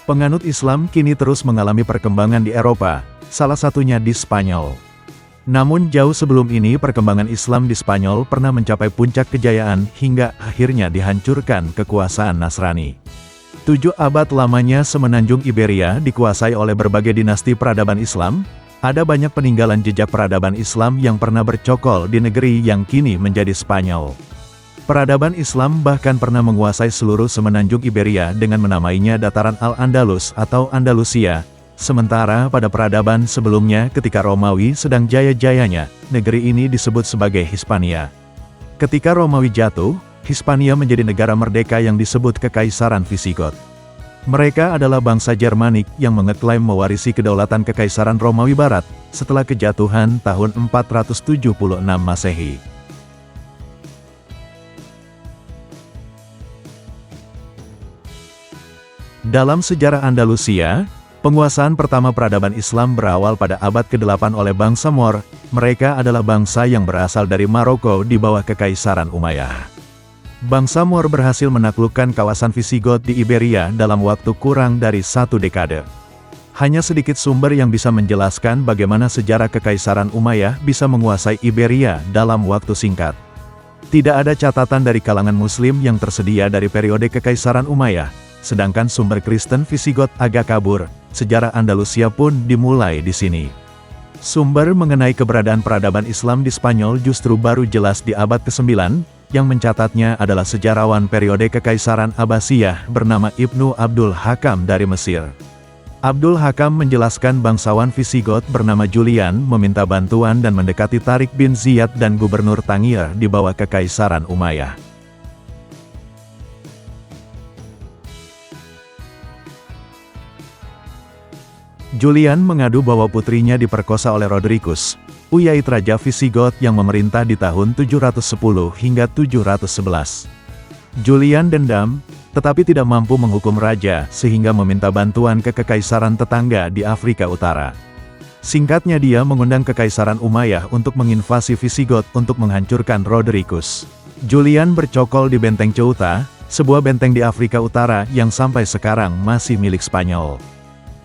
Penganut Islam kini terus mengalami perkembangan di Eropa, salah satunya di Spanyol. Namun jauh sebelum ini perkembangan Islam di Spanyol pernah mencapai puncak kejayaan hingga akhirnya dihancurkan kekuasaan Nasrani. 7 abad lamanya semenanjung Iberia dikuasai oleh berbagai dinasti peradaban Islam. Ada banyak peninggalan jejak peradaban Islam yang pernah bercokol di negeri yang kini menjadi Spanyol. Peradaban Islam bahkan pernah menguasai seluruh semenanjung Iberia dengan menamainya dataran Al-Andalus atau Andalusia. Sementara pada peradaban sebelumnya ketika Romawi sedang jaya-jayanya, negeri ini disebut sebagai Hispania. Ketika Romawi jatuh, Hispania menjadi negara merdeka yang disebut Kekaisaran Visigot. Mereka adalah bangsa Germanik yang mengeklaim mewarisi kedaulatan Kekaisaran Romawi Barat setelah kejatuhan tahun 476 Masehi. Dalam sejarah Andalusia, penguasaan pertama peradaban Islam berawal pada abad ke-8 oleh bangsa Moor. Mereka adalah bangsa yang berasal dari Maroko di bawah Kekaisaran Umayyah. Bangsa Moor berhasil menaklukkan kawasan Visigot di Iberia dalam waktu kurang dari 1 dekade. Hanya sedikit sumber yang bisa menjelaskan bagaimana sejarah Kekaisaran Umayyah bisa menguasai Iberia dalam waktu singkat. Tidak ada catatan dari kalangan Muslim yang tersedia dari periode Kekaisaran Umayyah, sedangkan sumber Kristen Visigot agak kabur. Sejarah Andalusia pun dimulai di sini. Sumber mengenai keberadaan peradaban Islam di Spanyol justru baru jelas di abad ke-9, yang mencatatnya adalah sejarawan periode Kekaisaran Abbasiyah bernama Ibnu Abdul Hakam dari Mesir. Abdul Hakam menjelaskan bangsawan Visigot bernama Julian meminta bantuan dan mendekati Tariq bin Ziyad dan Gubernur Tangier di bawah Kekaisaran Umayyah. Julian mengadu bahwa putrinya diperkosa oleh Rodericus, Uyaid Raja Visigot yang memerintah di tahun 710 hingga 711. Julian dendam, tetapi tidak mampu menghukum raja sehingga meminta bantuan ke kekaisaran tetangga di Afrika Utara. Singkatnya dia mengundang Kekaisaran Umayyah untuk menginvasi Visigot untuk menghancurkan Rodericus. Julian bercokol di Benteng Ceuta, sebuah benteng di Afrika Utara yang sampai sekarang masih milik Spanyol.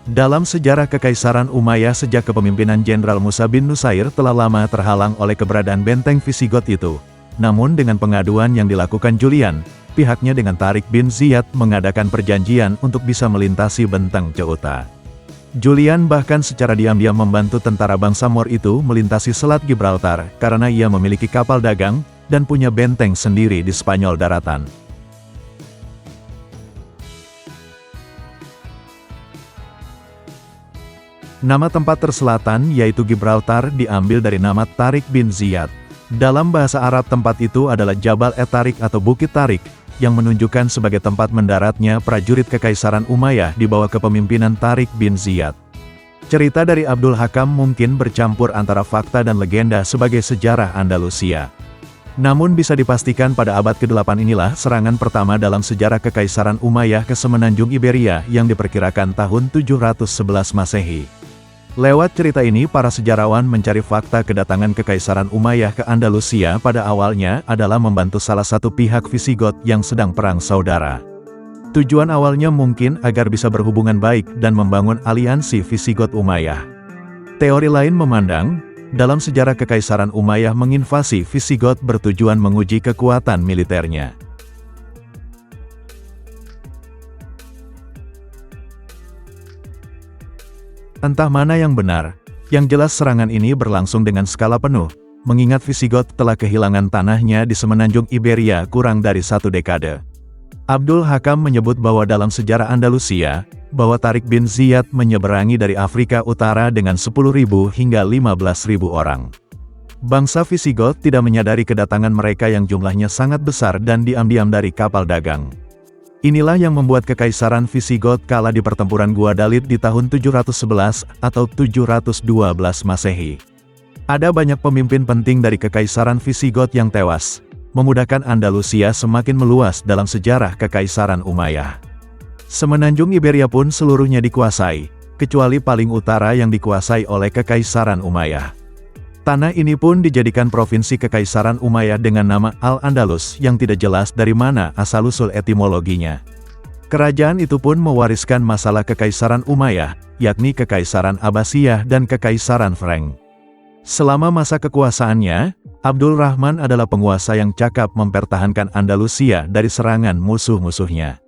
Dalam sejarah Kekaisaran Umayyah sejak kepemimpinan Jenderal Musa bin Nusair telah lama terhalang oleh keberadaan benteng Visigot itu. Namun dengan pengaduan yang dilakukan Julian, pihaknya dengan Tariq bin Ziyad mengadakan perjanjian untuk bisa melintasi benteng Ceuta. Julian bahkan secara diam-diam membantu tentara bangsa Moor itu melintasi Selat Gibraltar karena ia memiliki kapal dagang dan punya benteng sendiri di Spanyol daratan. Nama tempat terselatan yaitu Gibraltar diambil dari nama Tariq bin Ziyad. Dalam bahasa Arab tempat itu adalah Jabal et-Tariq atau Bukit Tariq, yang menunjukkan sebagai tempat mendaratnya prajurit Kekaisaran Umayyah di bawah kepemimpinan Tariq bin Ziyad. Cerita dari Abdul Hakam mungkin bercampur antara fakta dan legenda sebagai sejarah Andalusia. Namun bisa dipastikan pada abad ke-8 inilah serangan pertama dalam sejarah Kekaisaran Umayyah ke semenanjung Iberia yang diperkirakan tahun 711 Masehi. Lewat cerita ini para sejarawan mencari fakta kedatangan Kekaisaran Umayyah ke Andalusia pada awalnya adalah membantu salah satu pihak Visigot yang sedang perang saudara. Tujuan awalnya mungkin agar bisa berhubungan baik dan membangun aliansi Visigot Umayyah. Teori lain memandang, dalam sejarah Kekaisaran Umayyah menginvasi Visigot bertujuan menguji kekuatan militernya. Entah mana yang benar, yang jelas serangan ini berlangsung dengan skala penuh, mengingat Visigot telah kehilangan tanahnya di semenanjung Iberia kurang dari 1 dekade. Abdul Hakam menyebut bahwa dalam sejarah Andalusia, bahwa Tariq bin Ziyad menyeberangi dari Afrika Utara dengan 10.000 hingga 15.000 orang. Bangsa Visigot tidak menyadari kedatangan mereka yang jumlahnya sangat besar dan diam-diam dari kapal dagang. Inilah yang membuat Kekaisaran Visigot kalah di pertempuran Guadalid di tahun 711 atau 712 Masehi. Ada banyak pemimpin penting dari Kekaisaran Visigot yang tewas, memudahkan Andalusia semakin meluas dalam sejarah Kekaisaran Umayyah. Semenanjung Iberia pun seluruhnya dikuasai, kecuali paling utara yang dikuasai oleh Kekaisaran Umayyah. Tanah ini pun dijadikan provinsi Kekaisaran Umayyah dengan nama Al-Andalus yang tidak jelas dari mana asal-usul etimologinya. Kerajaan itu pun mewariskan masalah Kekaisaran Umayyah, yakni Kekaisaran Abbasiyah dan Kekaisaran Frank. Selama masa kekuasaannya, Abdul Rahman adalah penguasa yang cakap mempertahankan Andalusia dari serangan musuh-musuhnya.